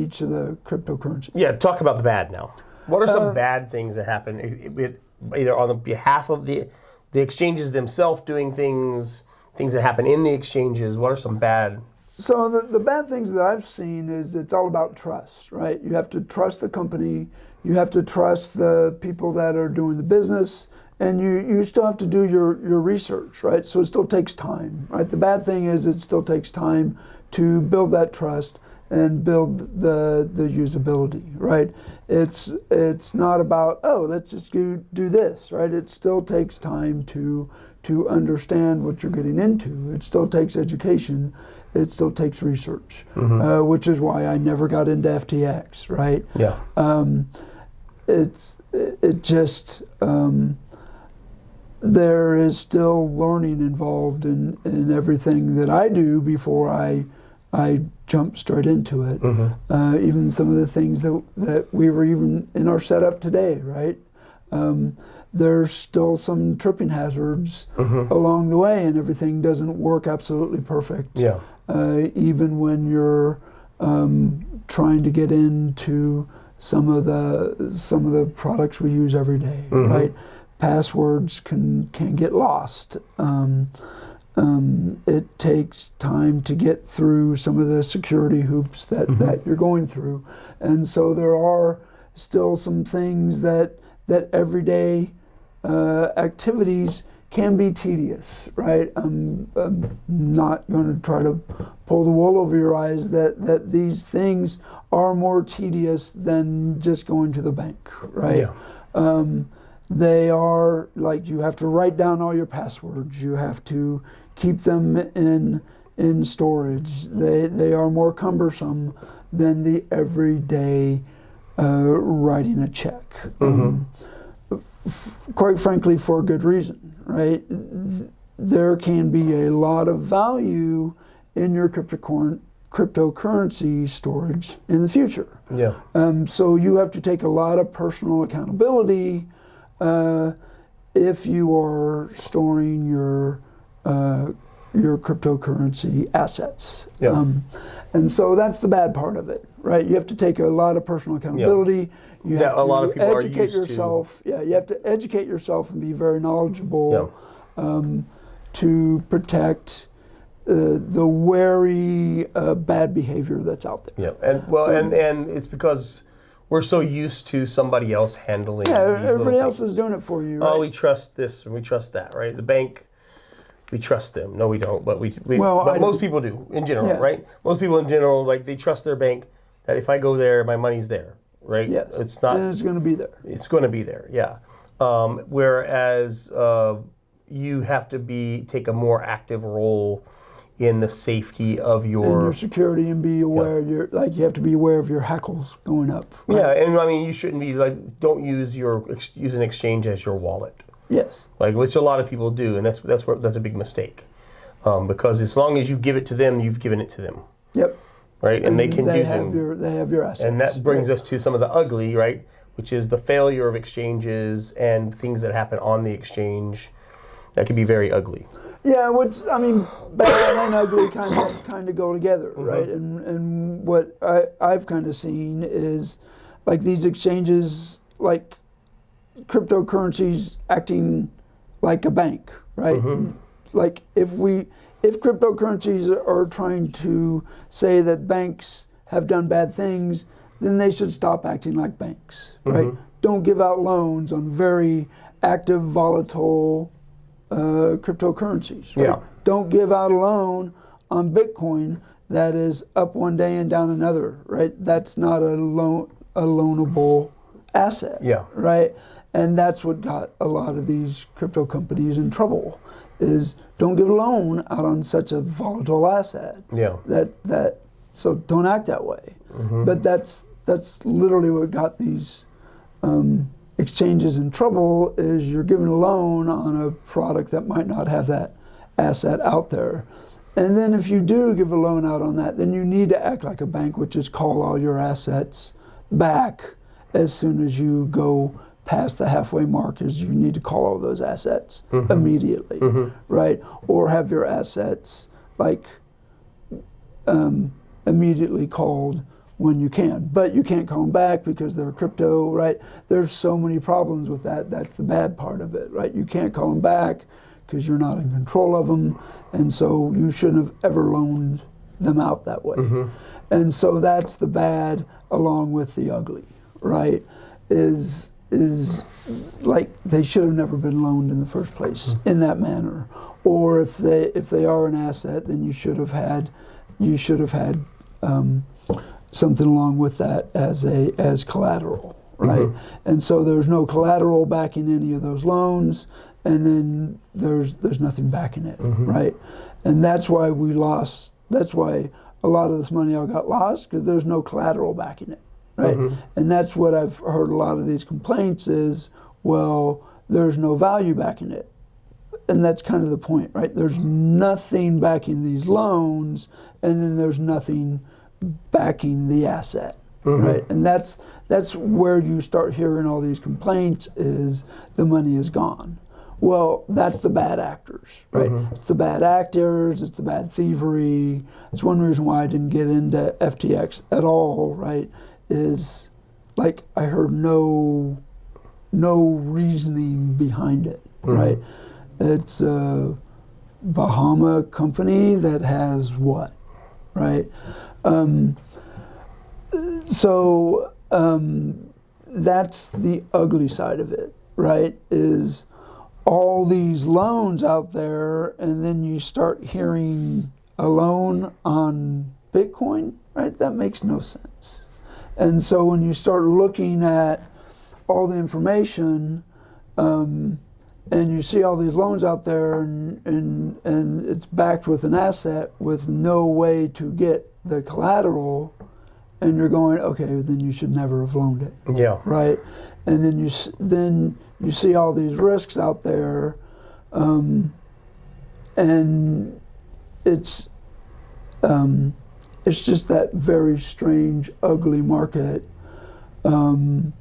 each of the cryptocurrencies. Yeah, talk about the bad now. What are some bad things that happen, either on the behalf of the exchanges themselves doing things that happen in the exchanges? What are some bad? So the bad things that I've seen is it's all about trust, right? You have to trust the company, you have to trust the people that are doing the business, and you still have to do your research, right? So it still takes time, right? The bad thing is it still takes time to build that trust and build the usability, right? It's not about, oh, let's just do this, right? It still takes time to understand what you're getting into. It still takes education. It still takes research, which is why I never got into FTX, right? Yeah. There is still learning involved in everything that I do before I jump straight into it. Even some of the things that we were even in our setup today, right? There's still some tripping hazards along the way, and everything doesn't work absolutely perfect. Yeah. Even when you're trying to get into some of the products we use every day, right? Passwords can get lost. It takes time to get through some of the security hoops that you're going through, and so there are still some things that everyday activities can be tedious, right? I'm not going to try to pull the wool over your eyes that these things are more tedious than just going to the bank, right? Yeah. They are like, you have to write down all your passwords. You have to keep them in storage. They are more cumbersome than the everyday writing a check. Quite frankly, for a good reason, right? There can be a lot of value in your cryptocurrency storage in the future. Yeah. So you have to take a lot of personal accountability if you are storing your cryptocurrency assets. Yeah. And so that's the bad part of it, right? You have to take a lot of personal accountability. You have a lot of people are educate used yourself. Yeah, you have to educate yourself and be very knowledgeable to protect the wary bad behavior that's out there. Yeah, and it's because we're so used to somebody else handling. Yeah, these everybody little else things. is doing it for you. Right? Oh, we trust this and we trust that, right? The bank, we trust them. No, we don't, but but most people do in general, right? Most people in general, like, they trust their bank that if I go there, my money's there, right? Yes. It's not. And it's going to be there. It's going to be there, yeah. Whereas you have to take a more active role in the safety of your security, and be aware. You have to be aware of your hackles going up. Right? Yeah, and I mean, you shouldn't be don't use an exchange as your wallet. Yes. Which a lot of people do, and that's a big mistake, because as long as you give it to them, you've given it to them. Yep. Right, and they can use them. They have your assets. And that brings us to some of the ugly, right, which is the failure of exchanges and things that happen on the exchange that can be very ugly. Yeah, bad and ugly kind of go together, right? And what I've kind of seen is, like, these exchanges, like cryptocurrencies acting like a bank, right? Like, if cryptocurrencies are trying to say that banks have done bad things, then they should stop acting like banks, right? Don't give out loans on very active, volatile cryptocurrencies. Right? Yeah. Don't give out a loan on Bitcoin that is up one day and down another, right? That's not a loanable asset. Yeah. Right? And that's what got a lot of these crypto companies in trouble, is don't give a loan out on such a volatile asset. Yeah. So don't act that way. But that's literally what got these exchanges in trouble, is you're giving a loan on a product that might not have that asset out there. And then if you do give a loan out on that, then you need to act like a bank, which is call all your assets back as soon as you go past the halfway mark. Is you need to call all those assets immediately, right? Or have your assets immediately called when you can. But you can't call them back because they're crypto, right? There's so many problems with that. That's the bad part of it, right? You can't call them back because you're not in control of them, and so you shouldn't have ever loaned them out that way. And so that's the bad along with the ugly, right? Is like they should have never been loaned in the first place in that manner. Or if they are an asset, then you should have had something along with that as collateral, right? And so there's no collateral backing any of those loans, and then there's nothing backing it, right? And that's why we lost. That's why a lot of this money all got lost, because there's no collateral backing it, right? And that's what I've heard a lot of these complaints is, well, there's no value backing it. And that's kind of the point, right? There's nothing backing these loans, and then there's nothing backing the asset, right? And that's where you start hearing all these complaints is the money is gone. Well, that's the bad actors, right? It's the bad actors, it's the bad thievery. It's one reason why I didn't get into FTX at all, right? Is like I heard no reasoning behind it, right? It's a Bahama company that has what, right? So that's the ugly side of it, right? Is all these loans out there, and then you start hearing a loan on Bitcoin, right? That makes no sense. And so when you start looking at all the information, and you see all these loans out there, and it's backed with an asset with no way to get the collateral, and you're going, okay, then you should never have loaned it. Yeah. Right? And then you see all these risks out there, and it's just that very strange, ugly market, and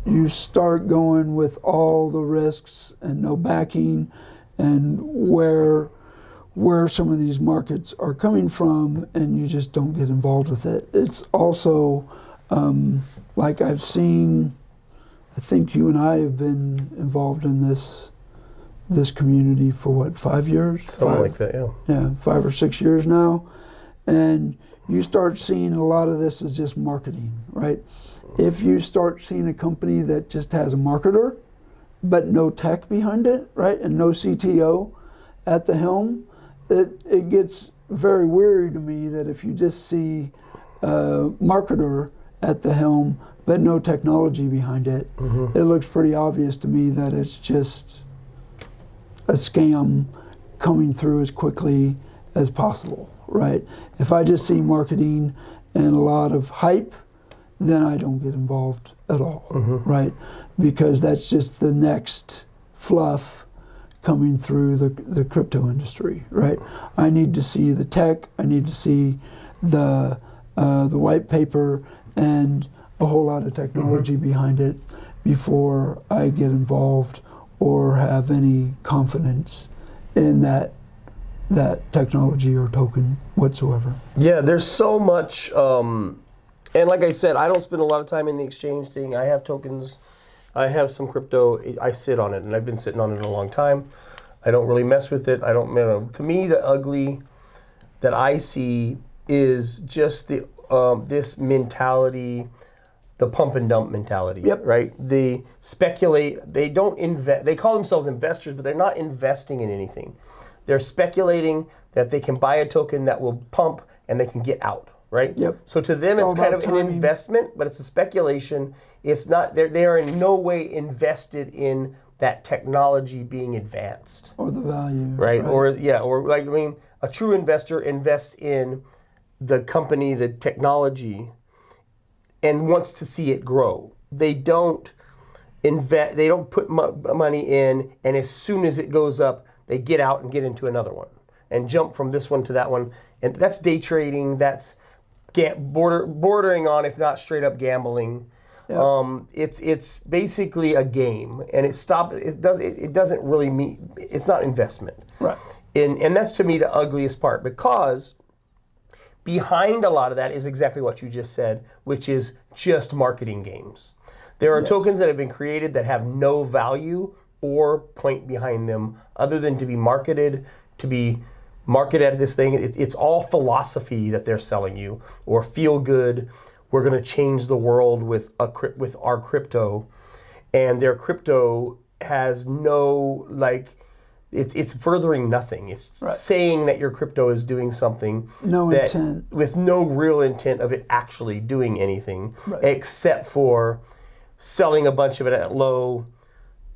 you start going with all the risks and no backing, and where some of these markets are coming from, and you just don't get involved with it. It's also like I've seen, I think you and I have been involved in this community for what, 5 years? Something like that, yeah. Yeah, 5 or 6 years now. And you start seeing a lot of this as just marketing, right? If you start seeing a company that just has a marketer, but no tech behind it, right, and no CTO at the helm, it gets very weary to me that if you just see a marketer at the helm, but no technology behind it, it looks pretty obvious to me that it's just a scam coming through as quickly as possible, right? If I just see marketing and a lot of hype, then I don't get involved at all, right? Because that's just the next fluff coming through the crypto industry, right? I need to see the tech, I need to see the white paper and a whole lot of technology behind it before I get involved or have any confidence in that technology or token whatsoever. Yeah, there's so much, and like I said, I don't spend a lot of time in the exchange thing. I have tokens, I have some crypto, I sit on it, and I've been sitting on it a long time. I don't really mess with it. I don't, to me, the ugly that I see is just the this mentality, the pump and dump mentality, right? They speculate, they don't invest, they call themselves investors, but they're not investing in anything. They're speculating that they can buy a token that will pump and they can get out, right? So to them, it's kind of timing. An investment, but it's a speculation. It's not, they are in no way invested in that technology being advanced. Or the value. Right? Or like, I mean, a true investor invests in the company, the technology, and wants to see it grow. They don't invest, they don't put money in, and as soon as it goes up, they get out and get into another one and jump from this one to that one. And that's day trading, that's bordering on, if not straight up gambling. It's basically a game, and it doesn't really mean, it's not investment. Right. And that's to me the ugliest part, because behind a lot of that is exactly what you just said, which is just marketing games. There are tokens that have been created that have no value or point behind them other than to be marketed at this thing. It's all philosophy that they're selling you, or feel good. We're going to change the world with our crypto, and their crypto has no it's furthering nothing. It's saying that your crypto is doing something intent, with no real intent of it actually doing anything, except for selling a bunch of it at low,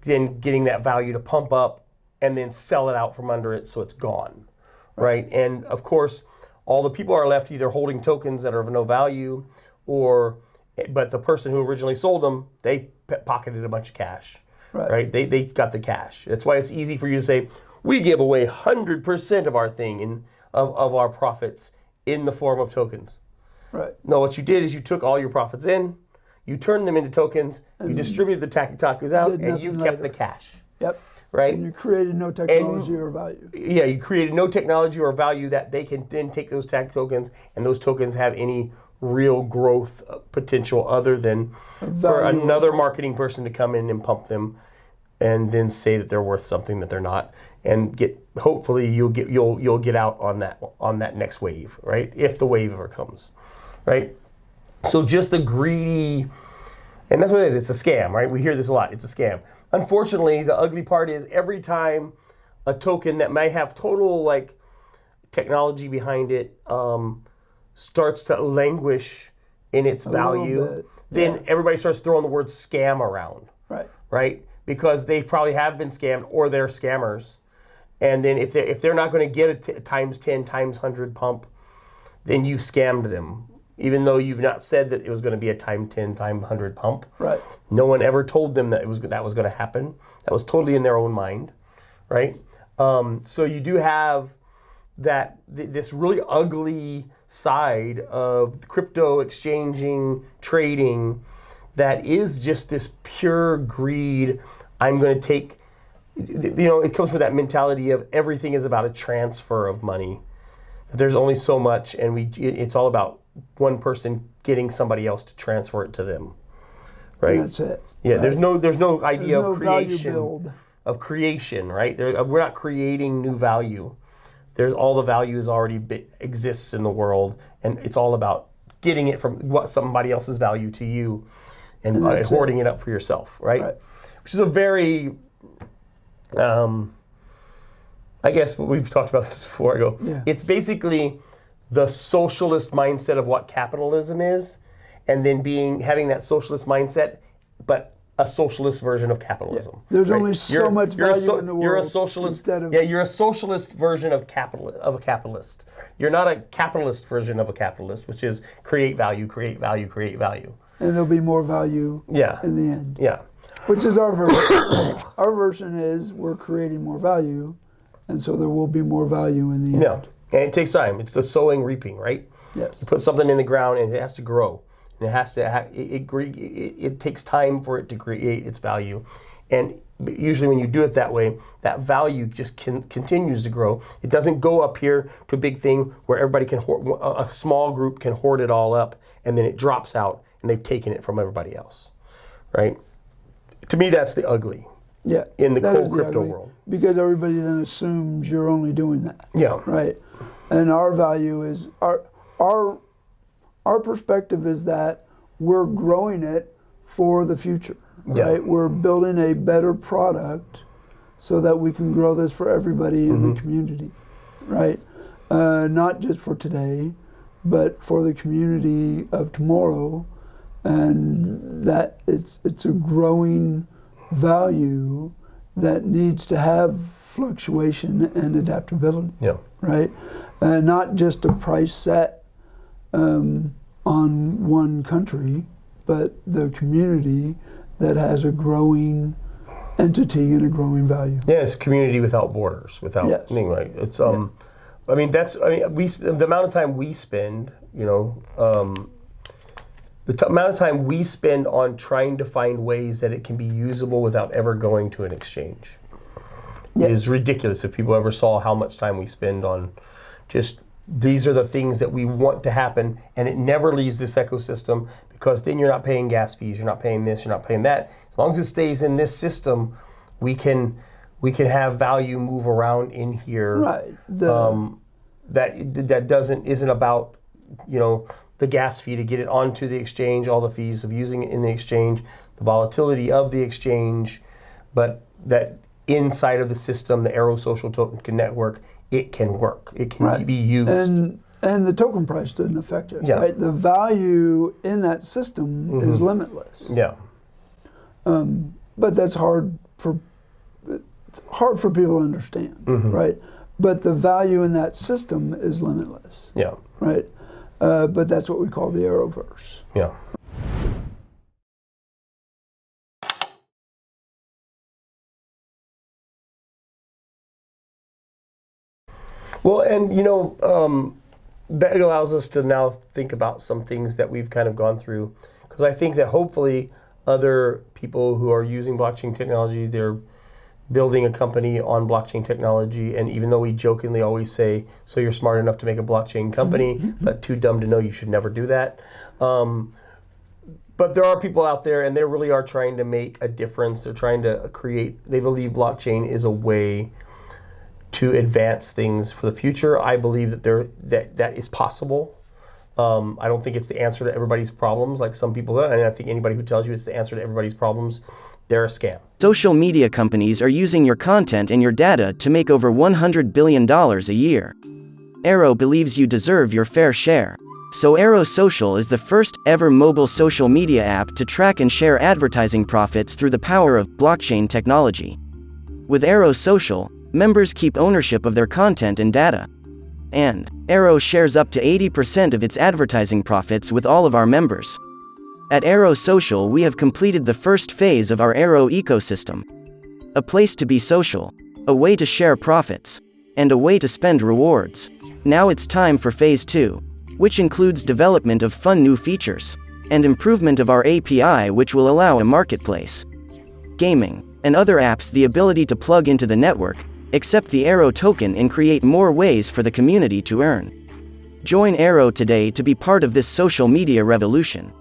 then getting that value to pump up, and then sell it out from under it so it's gone, right? And of course, all the people are left either holding tokens that are of no value, but the person who originally sold them, they pocketed a bunch of cash, right? They got the cash. That's why it's easy for you to say, we give away 100% of our thing of our profits in the form of tokens. Right. No, what you did is you took all your profits in, you turned them into tokens, you distributed the tokens out, and you kept the cash. Yep. Right? And you created no technology or value. Yeah, you created no technology or value that they can then take those tag tokens, and those tokens have any real growth potential other than for another marketing person to come in and pump them and then say that they're worth something that they're not, and hopefully you'll get out on that next wave, right? If the wave ever comes, right? So just the greedy, and that's what it is, it's a scam, right? We hear this a lot, it's a scam. Unfortunately, the ugly part is every time a token that may have total technology behind it starts to languish in its value, then everybody starts throwing the word scam around, right? Because they probably have been scammed or they're scammers. And then if they're not going to get a times 10, times 100 pump, then you've scammed them. Even though you've not said that it was going to be a time 10, time 100 pump. Right. No one ever told them that was going to happen. That was totally in their own mind, right? So you do have this really ugly side of crypto exchanging, trading, that is just this pure greed. I'm going to take, it comes with that mentality of everything is about a transfer of money. There's only so much, and it's all about one person getting somebody else to transfer it to them, right? That's it. Yeah, right. there's no idea of creation, right? We're not creating new value. There's all the values already exists in the world, and it's all about getting it from what somebody else's value to you, and hoarding it up for yourself, right? Which is a very, I guess we've talked about this before. It's basically the socialist mindset of what capitalism is, and then having that socialist mindset, but a socialist version of capitalism. There's only so much value in the world. You're a socialist. You're a socialist version of a capitalist. You're not a capitalist version of a capitalist, which is create value, create value, create value. And there'll be more value in the end. Yeah. Which is our version. Our version is we're creating more value, and so there will be more value in the end. Yeah. And it takes time. It's the sowing, reaping, right? Yes. You put something in the ground and it has to grow. And it takes time for it to create its value. And usually when you do it that way, that value just continues to grow. It doesn't go up here to a big thing where everybody a small group can hoard it all up, and then it drops out and they've taken it from everybody else, right? To me, that's the ugly. Yeah. In the whole crypto world. Because everybody then assumes you're only doing that. Yeah. Right. And our value is our perspective is that we're growing it for the future. Right. We're building a better product so that we can grow this for everybody in the community. Right. Not just for today, but for the community of tomorrow, and that it's a growing value that needs to have fluctuation and adaptability. Yeah. Right? Not just a price set on one country, but the community that has a growing entity and a growing value. Yeah, it's a community without borders, without anything, right? It's the amount of time we spend, the amount of time we spend on trying to find ways that it can be usable without ever going to an exchange is ridiculous. If people ever saw how much time we spend on just these are the things that we want to happen, and it never leaves this ecosystem, because then you're not paying gas fees, you're not paying this, you're not paying that. As long as it stays in this system, we can have value move around in here. Right. That isn't about, the gas fee to get it onto the exchange, all the fees of using it in the exchange, the volatility of the exchange, but that inside of the system, the Arro Social Token Network, it can work. It can be used. And the token price doesn't affect it. Yeah. Right? The value in that system is limitless. Yeah. But that's hard for people to understand, right? But the value in that system is limitless. Yeah. Right. But that's what we call the Arrowverse. Yeah. Well, and that allows us to now think about some things that we've kind of gone through, because I think that hopefully other people who are using blockchain technology, they're building a company on blockchain technology, and even though we jokingly always say, so you're smart enough to make a blockchain company, but too dumb to know you should never do that. But there are people out there, and they really are trying to make a difference. They're trying to they believe blockchain is a way to advance things for the future. I believe that that is possible. I don't think it's the answer to everybody's problems, like some people, and I think anybody who tells you it's the answer to everybody's problems, they're a scam. Social media companies are using your content and your data to make over $100 billion a year. Arro believes you deserve your fair share. So Arro Social is the first ever mobile social media app to track and share advertising profits through the power of blockchain technology. With Arro Social, members keep ownership of their content and data. And Arro shares up to 80% of its advertising profits with all of our members. At Arro Social, we have completed the first phase of our Arro ecosystem. A place to be social, a way to share profits, and a way to spend rewards. Now it's time for phase 2, which includes development of fun new features, and improvement of our API, which will allow a marketplace, gaming, and other apps the ability to plug into the network, accept the Arro token, and create more ways for the community to earn. Join Arro today to be part of this social media revolution.